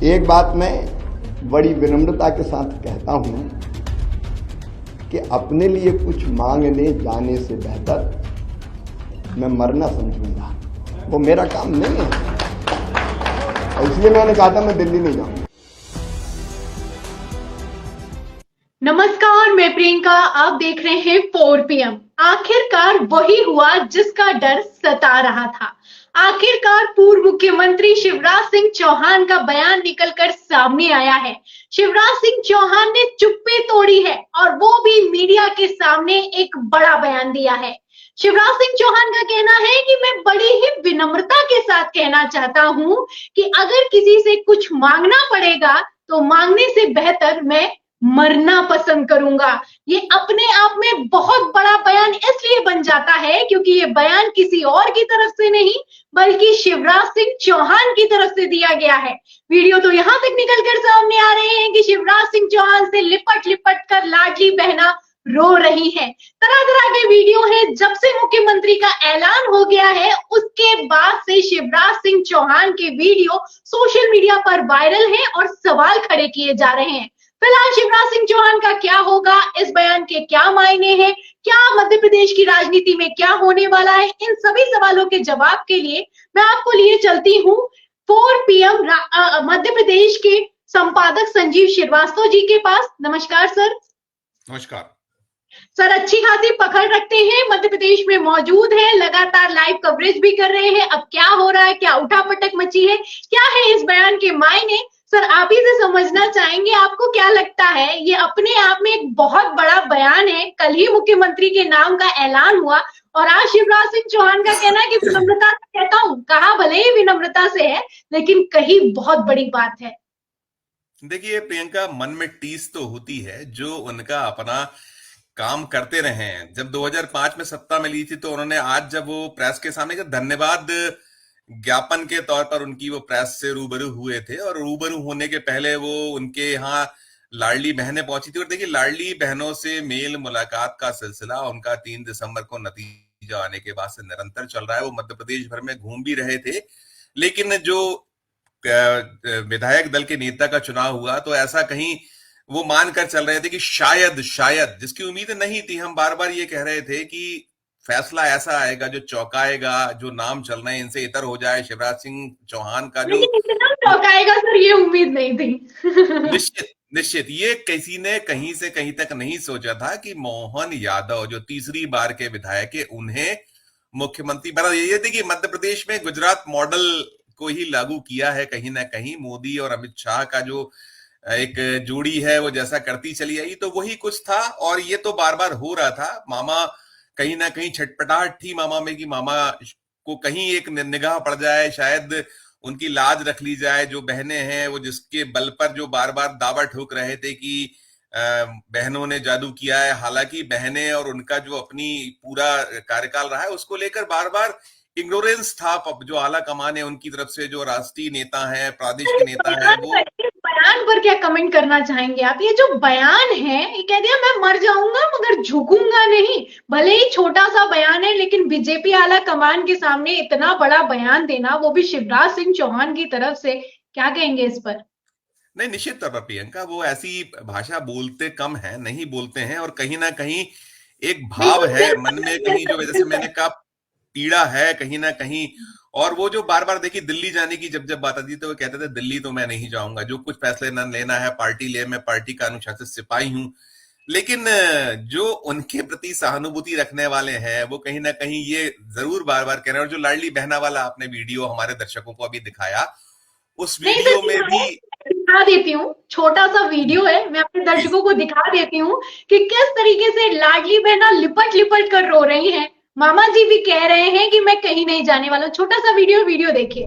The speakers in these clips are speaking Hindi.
एक बात मैं बड़ी विनम्रता के साथ कहता हूं कि अपने लिए कुछ मांगने जाने से बेहतर मैं मरना समझूंगा। वो मेरा काम नहीं है और इसलिए मैंने कहा था मैं दिल्ली नहीं जाऊंगा। नमस्कार, मैं प्रियंका, आप देख रहे हैं 4 PM। आखिरकार वही हुआ जिसका डर सता रहा था। आखिरकार पूर्व मुख्यमंत्री शिवराज सिंह चौहान का बयान निकलकर सामने आया है। शिवराज सिंह चौहान ने चुप्पी तोड़ी है और वो भी मीडिया के सामने एक बड़ा बयान दिया है। शिवराज सिंह चौहान का कहना है कि मैं बड़ी ही विनम्रता के साथ कहना चाहता हूं कि अगर किसी से कुछ मांगना पड़ेगा तो मांगने से बेहतर मैं मरना पसंद करूंगा। ये अपने आप में बहुत बड़ा बयान इसलिए बन जाता है क्योंकि ये बयान किसी और की तरफ से नहीं बल्कि शिवराज सिंह चौहान की तरफ से दिया गया है। वीडियो तो यहां तक निकलकर सामने आ रहे हैं कि शिवराज सिंह चौहान से लिपट लिपट कर लाडली बहना रो रही है। तरह तरह के वीडियो हैं। जब से मुख्यमंत्री का ऐलान हो गया है उसके बाद से शिवराज सिंह चौहान के वीडियो सोशल मीडिया पर वायरल हैं और सवाल खड़े किए जा रहे हैं। फिलहाल शिवराज सिंह चौहान का क्या होगा, इस बयान के क्या मायने हैं, क्या मध्य प्रदेश की राजनीति में क्या होने वाला है, इन सभी सवालों के जवाब के लिए मैं आपको लिए चलती हूँ 4 PM मध्य प्रदेश के संपादक संजीव श्रीवास्तव जी के पास। नमस्कार सर। नमस्कार सर, अच्छी खासी पकड़ रखते हैं, मध्य प्रदेश में मौजूद है, लगातार लाइव कवरेज भी कर रहे हैं। अब क्या हो रहा है, क्या उठापटक मची है, क्या है इस बयान के मायने, सर आप ही से समझना चाहेंगे। आपको क्या लगता है, ये अपने आप में एक बहुत बड़ा बयान है। कल ही मुख्यमंत्री के नाम का ऐलान हुआ और आज शिवराज सिंह चौहान का कहना है कि विनम्रता से कहता हूं, कहा भले ही विनम्रता से है लेकिन कही बहुत बड़ी बात है। देखिए प्रियंका, मन में टीस तो होती है। जो उनका अपना काम करते रहे हैं, जब 2005 में सत्ता मिली थी तो उन्होंने आज जब वो प्रेस के सामने का धन्यवाद ज्ञापन के तौर पर उनकी वो प्रेस से रूबरू हुए थे और रूबरू होने के पहले वो उनके यहाँ लाडली बहनें पहुंची थी। और देखिए, लाडली बहनों से मेल मुलाकात का सिलसिला उनका 3 दिसंबर को नतीजा आने के बाद से निरंतर चल रहा है। वो मध्य प्रदेश भर में घूम भी रहे थे, लेकिन जो विधायक दल के नेता का चुनाव हुआ तो ऐसा कहीं वो मानकर चल रहे थे कि शायद जिसकी उम्मीद नहीं थी। हम बार बार ये कह रहे थे कि फैसला ऐसा आएगा जो चौंकाएगा, जो नाम चल रहे हैं इनसे इतर हो जाए। शिवराज सिंह चौहान का जो इतना चौंकाएगा सर, ये उम्मीद नहीं थी। निश्चित ये किसी ने कहीं से कहीं तक नहीं सोचा था कि मोहन यादव जो तीसरी बार के विधायक है उन्हें मुख्यमंत्री बना। ये देखिए, मध्य प्रदेश में गुजरात मॉडल को ही लागू किया है कहीं ना कहीं। मोदी और अमित शाह का जो एक जोड़ी है वो जैसा करती चली आई तो वही कुछ था और ये तो बार बार हो रहा था। मामा कहीं ना कहीं छटपटाहट थी मामा में कि मामा को कहीं एक निगाह पड़ जाए, शायद उनकी लाज रख ली जाए। जो बहनें हैं वो जिसके बल पर जो बार बार दावा ठोक रहे थे कि बहनों ने जादू किया है, हालांकि बहनें और उनका जो अपनी पूरा कार्यकाल रहा है उसको लेकर बार बार इग्नोरेंस था। जो आला कमान है उनकी तरफ से, जो राष्ट्रीय नेता है, प्रादेशिक नेता है, वो बयान पर क्या कमेंट करना चाहेंगे आप? ये जो बयान है ये कह दिया मैं मर जाऊंगा मगर झुकूंगा नहीं। भले ही छोटा सा बयान है लेकिन बीजेपी आला कमान के सामने इतना बड़ा बयान देना, वो भी शिवराज सिंह चौहान की तरफ से, क्या कहेंगे इस पर? नहीं, निश्चित तौर पर प्रियंका, वो ऐसी भाषा बोलते कम है, नहीं बोलते हैं और कहीं ना कहीं एक भाव है मन में, कहीं जो जैसे मैंने कहा पीड़ा है कहीं ना कहीं। और वो जो बार बार देखिए दिल्ली जाने की जब बात आती तो वो कहते थे दिल्ली तो मैं नहीं जाऊंगा, जो कुछ फैसले न लेना है पार्टी ले, मैं पार्टी का अनुशासित सिपाही हूं। लेकिन जो उनके प्रति सहानुभूति रखने वाले हैं वो कहीं ना कहीं ये जरूर बार बार कह रहे हैं। और जो लाडली बहना वाला आपने वीडियो हमारे दर्शकों को अभी दिखाया, उस वीडियो में भी दिखा देती हूँ, छोटा सा वीडियो है, मैं अपने दर्शकों को दिखा देती हूँ कि किस तरीके से लाडली बहना लिपट लिपट कर रो रही हैं। मामा जी भी कह रहे हैं कि मैं कहीं नहीं जाने वाला। छोटा सा वीडियो देखिए।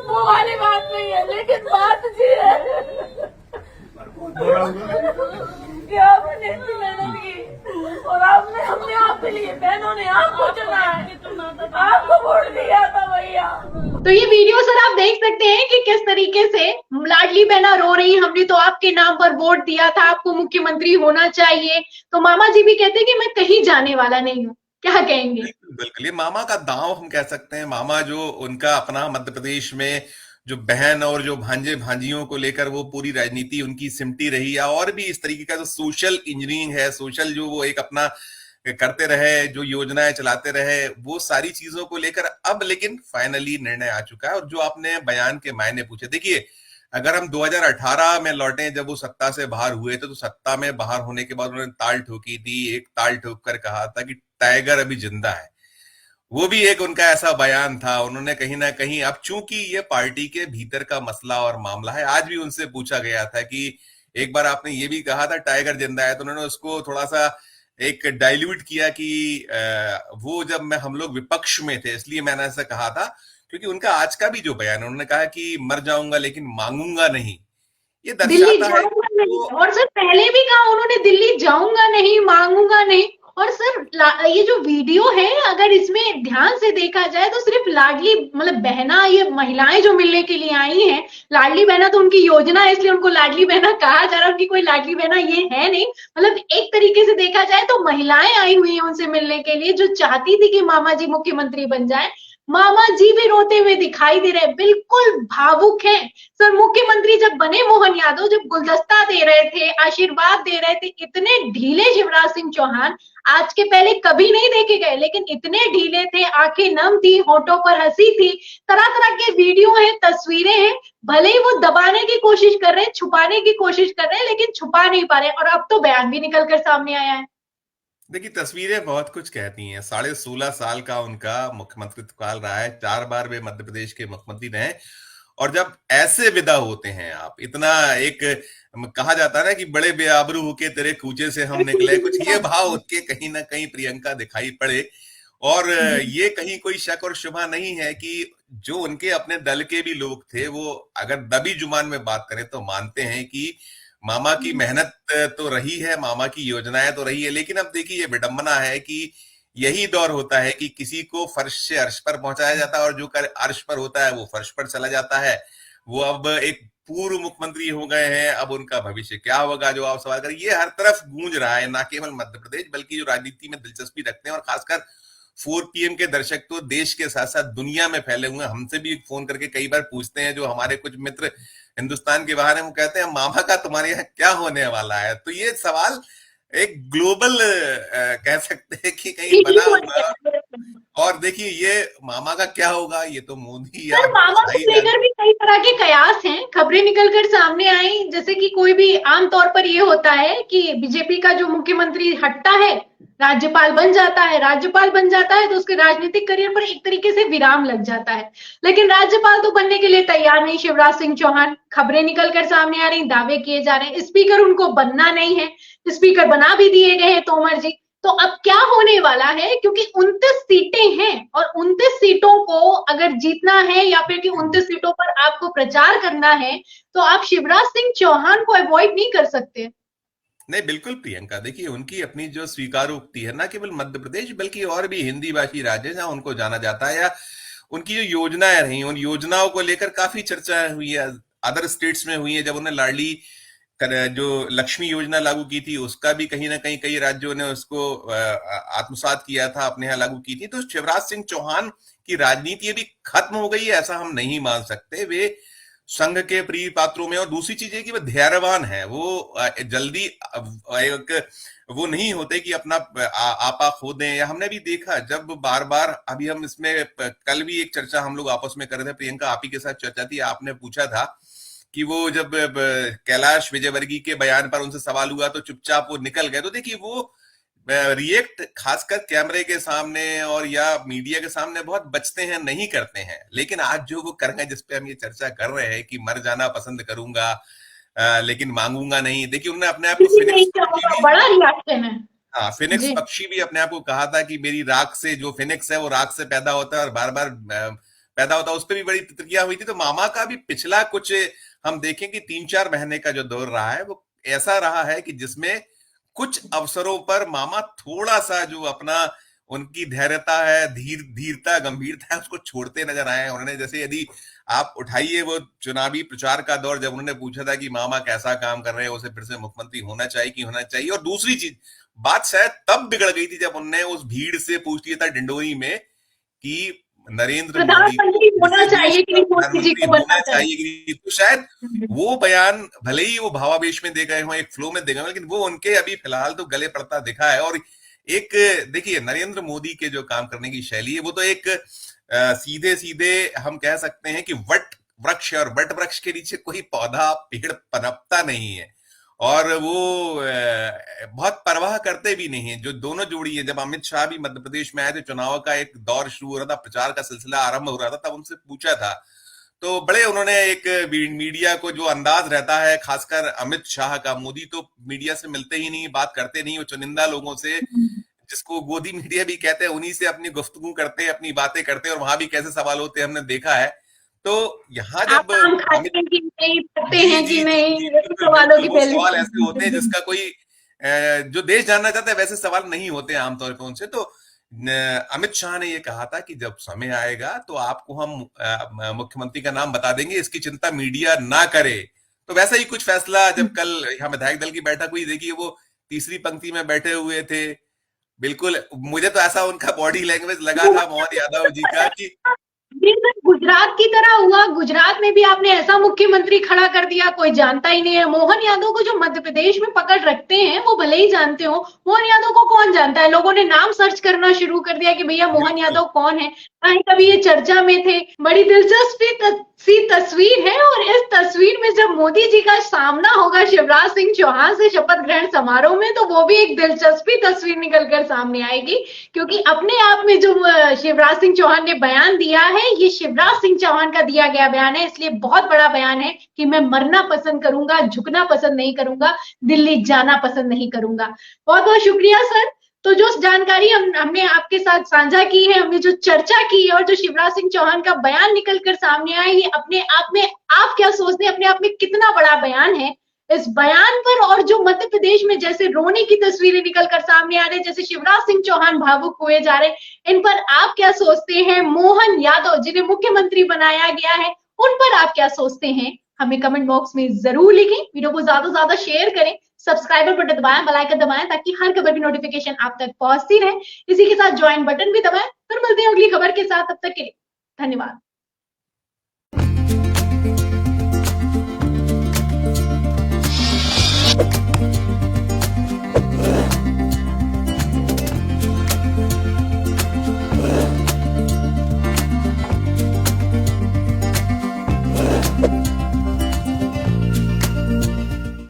वो वाली बात नहीं है, लेकिन बात जी है कि आपने इतनी मेहनत की और आपने हमने आपके लिए, बहनों ने आपको चुना है, आपको वोट दिया था भैया। तो ये वीडियो सर आप देख सकते हैं कि किस तरीके से लाडली बहना रो रही, हमने तो आपके नाम पर वोट दिया था, आपको मुख्यमंत्री होना चाहिए। तो मामा जी भी कहते हैं कि मैं कहीं जाने वाला नहीं हूँ। क्या कहेंगे? बिल्कुल बिल्कुल, ये मामा का दांव हम कह सकते हैं। मामा जो उनका अपना मध्य प्रदेश में जो बहन और जो भांजे भांजियों को लेकर वो पूरी राजनीति उनकी सिमटी रही, या और भी इस तरीके का जो सोशल इंजीनियरिंग है, सोशल जो वो एक अपना करते रहे, जो योजनाएं चलाते रहे, वो सारी चीजों को लेकर अब लेकिन फाइनली निर्णय आ चुका है। और जो आपने बयान के मायने पूछे, देखिए अगर हम 2018 में लौटे जब वो सत्ता से बाहर हुए थे, तो सत्ता में बाहर होने के बाद उन्होंने ताल ठोकी थी, एक ताल ठोक कर कहा था कि टाइगर अभी जिंदा है। वो भी एक उनका ऐसा बयान था। उन्होंने कहीं ना कहीं, अब चूंकि ये पार्टी के भीतर का मसला और मामला है, आज भी उनसे पूछा गया था कि एक बार आपने ये भी कहा था टाइगर जिंदा है, तो उन्होंने उसको थोड़ा सा एक डाइल्यूट किया कि वो जब हम लोग विपक्ष में थे इसलिए मैंने ऐसा कहा था। क्योंकि उनका आज का भी जो बयान है, उन्होंने कहा कि मर जाऊंगा लेकिन मांगूंगा नहीं, ये दिल्ली दर्शाता है जाऊंगा कि नहीं, वो और सर पहले भी कहा उन्होंने दिल्ली जाऊंगा नहीं, मांगूंगा नहीं। और सर ये जो वीडियो है, अगर इसमें ध्यान से देखा जाए तो सिर्फ लाडली मतलब बहना, ये महिलाएं जो मिलने के लिए आई हैं, लाडली बहना तो उनकी योजना है इसलिए उनको लाडली बहना कहा जा रहा है, उनकी कोई लाडली बहना ये है नहीं। मतलब एक तरीके से देखा जाए तो महिलाएं आई हुई हैं उनसे मिलने के लिए, जो चाहती थी कि मामा जी मुख्यमंत्री बन जाए। मामा जी भी रोते हुए दिखाई दे रहे हैं, बिल्कुल भावुक है। सर मुख्यमंत्री जब बने मोहन यादव, जब गुलदस्ता दे रहे थे, आशीर्वाद दे रहे थे, इतने ढीले शिवराज सिंह चौहान आज के पहले कभी नहीं देखे गए, लेकिन इतने ढीले थे, आंखें नम थी, होठों पर हंसी थी, तरह तरह के वीडियो हैं, तस्वीरें हैं। भले ही वो दबाने की कोशिश कर रहे हैं, छुपाने की कोशिश कर रहे हैं, लेकिन छुपा नहीं पा रहे। और अब तो बयान भी निकल कर सामने आया है। देखिए तस्वीरें बहुत कुछ कहती हैं। 16.5 साल का उनका मुख्यमंत्रित्व काल रहा है, 4 बार वे मध्य प्रदेश के मुख्यमंत्री रहे। और जब ऐसे विदा होते हैं आप, इतना एक कहा जाता है ना कि बड़े बेआबरू होके तेरे कूचे से हम निकले, कुछ ये भाव उनके कहीं ना कहीं प्रियंका दिखाई पड़े। और ये कहीं कोई शक और शुबा नहीं है कि जो उनके अपने दल के भी लोग थे, वो अगर दबी जुबान में बात करें तो मानते हैं कि मामा की मेहनत तो रही है, मामा की योजनाएं तो रही है, लेकिन अब देखिए ये विडंबना है कि यही दौर होता है कि किसी को फर्श से अर्श पर पहुंचाया जाता है, और जो कर अर्श पर होता है वो फर्श पर चला जाता है। वो अब एक पूर्व मुख्यमंत्री हो गए हैं, अब उनका भविष्य क्या होगा जो आप सवाल करें, ये हर तरफ गूंज रहा है, ना केवल मध्य प्रदेश बल्कि जो राजनीति में दिलचस्पी रखते हैं, और खासकर 4PM के दर्शक तो देश के साथ साथ दुनिया में फैले हुए हैं। हमसे भी फोन करके कई बार पूछते हैं, जो हमारे कुछ मित्र हिंदुस्तान के बाहर हैं, वो कहते हैं मामा का तुम्हारे यहाँ क्या होने वाला है। तो ये सवाल एक ग्लोबल कह सकते हैं कि कहीं बना हुआ। और देखिए ये मामा का क्या होगा, ये तो मोदी या सर मामा को भाई लेकर भी कई तरह के कयास हैं, खबरें निकलकर सामने आई। जैसे कि कोई भी आमतौर पर ये होता है कि बीजेपी का जो मुख्यमंत्री हटता है, राज्यपाल बन जाता है, राज्यपाल बन जाता है तो उसके राजनीतिक करियर पर एक तरीके से विराम लग जाता है। लेकिन राज्यपाल तो बनने के लिए तैयार नहीं शिवराज सिंह चौहान, खबरें निकलकर सामने आ रही, दावे किए जा रहे हैं। स्पीकर उनको बनना नहीं है, स्पीकर बना भी दिए गए हैं तोमर जी। तो अब क्या होने वाला है, क्योंकि 29 सीटें हैं और 29 सीटों को अगर जीतना है या फिर कि 29 सीटों पर आपको प्रचार करना है, तो आप शिवराज सिंह चौहान को अवॉइड नहीं कर सकते। नहीं बिल्कुल प्रियंका, देखिए उनकी अपनी जो स्वीकारोक्ति है, ना केवल मध्य प्रदेश बल्कि और भी हिंदी भाषी राज्य जहां उनको जाना जाता है, या उनकी जो योजनाएं रही, उन योजनाओं को लेकर काफी चर्चा हुई है, अदर स्टेट्स में हुई है। जब उन्हें लाडली जो लक्ष्मी योजना लागू की थी, उसका भी कहीं ना कहीं कई राज्यों ने उसको आत्मसात किया था, अपने यहाँ लागू की थी। तो शिवराज सिंह चौहान की राजनीति अभी खत्म हो गई है ऐसा हम नहीं मान सकते। वे संघ के प्रिय पात्रों में, और दूसरी चीज है कि वो धैर्यवान है, वो जल्दी एक वो नहीं होते कि अपना आपा खो दें। या हमने भी देखा जब बार बार, अभी हम इसमें कल भी एक चर्चा हम लोग आपस में कर रहे थे, प्रियंका आप ही के साथ चर्चा थी, आपने पूछा था कि वो जब कैलाश विजयवर्गीय के बयान पर उनसे सवाल हुआ तो चुपचाप वो निकल गए। तो देखिए वो रिएक्ट खासकर कैमरे के सामने और या मीडिया के सामने बहुत बचते हैं, नहीं करते हैं। लेकिन आज जो वो कर रहे हैं, जिसपे हम ये चर्चा कर रहे हैं कि मर जाना पसंद करूंगा लेकिन मांगूंगा नहीं, देखिए उन्होंने अपने आप को फिनिक्स पक्षी भी, बड़ा रिएक्शन है। हाँ फिनिक्स पक्षी भी अपने आप को कहा था कि मेरी राख से, जो फिनिक्स है वो राख से पैदा होता है और बार बार पैदा होता है, उस पर भी बड़ी प्रतिक्रिया हुई थी। तो मामा का भी पिछला कुछ हम देखें कि 3-4 महीने का जो दौर रहा है, वो ऐसा रहा है कि जिसमें कुछ अवसरों पर मामा थोड़ा सा जो अपना उनकी धैर्यता है, धीरता, गंभीरता है, उसको छोड़ते नजर आए। उन्होंने जैसे, यदि आप उठाइए वो चुनावी प्रचार का दौर, जब उन्होंने पूछा था कि मामा कैसा काम कर रहे हैं, उसे फिर से मुख्यमंत्री होना चाहिए कि होना चाहिए। और दूसरी चीज, बात शायद तब बिगड़ गई थी जब उन्होंने उस भीड़ से पूछ लिया था डिंडोरी में कि नरेंद्र मोदी प्रधानमंत्री होना चाहिए कि नहीं, मोदी जी प्रधानमंत्री को होना बनना चाहिए। चाहिए कि नहीं। तो शायद वो बयान भले ही वो भावावेश में दे गए हो, एक फ्लो में दे गए हो, लेकिन वो उनके अभी फिलहाल तो गले पड़ता दिखा है। और एक देखिए, नरेंद्र मोदी के जो काम करने की शैली है वो तो एक सीधे सीधे हम कह सकते हैं कि वट वृक्ष, और वट वृक्ष के नीचे कोई पौधा पेड़ पनपता नहीं है, और वो बहुत परवाह करते भी नहीं है। जो दोनों जोड़ी है, जब अमित शाह भी मध्य प्रदेश में आए थे, चुनाव का एक दौर शुरू हो रहा था, प्रचार का सिलसिला आरंभ हो रहा था, तब उनसे पूछा था तो बड़े उन्होंने एक मीडिया को जो अंदाज रहता है, खासकर अमित शाह का, मोदी तो मीडिया से मिलते ही नहीं, बात करते नहीं, वो चुनिंदा लोगों से, जिसको गोदी मीडिया भी कहते हैं, उन्हीं से अपनी गुफ्तगू करते हैं, अपनी बातें करते हैं, और वहां भी कैसे सवाल होते हैं हमने देखा है। तो यहाँ आप जब आम खाते हैं कि नहीं, पढ़ते जी हैं जी कि जी नहीं, जी ये तो बिल्कुल सवालों की बिल्कुल, वो पहले सवाल ऐसे होते हैं जिसका कोई जो देश जानना चाहता है वैसे सवाल नहीं होते हैं आमतौर पर उनसे। तो अमित शाह ने ये कहा था कि जब समय आएगा तो आपको हम मुख्यमंत्री का नाम बता देंगे, इसकी चिंता मीडिया ना करे। तो वैसा ही कुछ फैसला जब कल यहाँ विधायक दल की बैठक हुई, देखिए वो तीसरी पंक्ति में बैठे हुए थे, बिल्कुल मुझे तो ऐसा उनका बॉडी लैंग्वेज लगा था मोहन यादव जी का कि ये सर गुजरात की तरह हुआ। गुजरात में भी आपने ऐसा मुख्यमंत्री खड़ा कर दिया, कोई जानता ही नहीं है। मोहन यादव को जो मध्य प्रदेश में पकड़ रखते हैं वो भले ही जानते हो, मोहन यादव को कौन जानता है। लोगों ने नाम सर्च करना शुरू कर दिया कि भैया मोहन बिल्कुल यादव कौन है। कहीं कभी ये चर्चा में थे। बड़ी दिलचस्प सी तस्वीर है, और इस तस्वीर में जब मोदी जी का सामना होगा शिवराज सिंह चौहान से शपथ ग्रहण समारोह में, तो वो भी एक दिलचस्पी तस्वीर निकलकर सामने आएगी। क्योंकि अपने आप में जो शिवराज सिंह चौहान ने बयान दिया है, ये शिवराज सिंह चौहान का दिया गया बयान है, इसलिए बहुत बड़ा बयान है कि मैं मरना पसंद करूंगा, झुकना पसंद नहीं करूंगा, दिल्ली जाना पसंद नहीं करूंगा। बहुत बहुत शुक्रिया सर। तो जो जानकारी हमने आपके साथ साझा की है, हमने जो चर्चा की है, और जो शिवराज सिंह चौहान का बयान निकलकर सामने आया, ये अपने आप में आप क्या सोचते हैं, अपने आप में कितना बड़ा बयान है। इस बयान पर और जो मध्य प्रदेश में जैसे रोने की तस्वीरें निकलकर सामने आ रही, जैसे शिवराज सिंह चौहान भावुक हुए जा रहे, इन पर आप क्या सोचते हैं। मोहन यादव जिन्हें मुख्यमंत्री बनाया गया है, उन पर आप क्या सोचते हैं, हमें कमेंट बॉक्स में जरूर लिखें। वीडियो को ज्यादा से ज्यादा शेयर करें, सब्सक्राइबर बटन दबाएं, बेल आइकन दबाएं, ताकि हर खबर की नोटिफिकेशन आप तक पहुंचती रहे। इसी के साथ ज्वाइन बटन भी दबाएं। फिर मिलते हैं अगली खबर के साथ, तब तक के लिए धन्यवाद।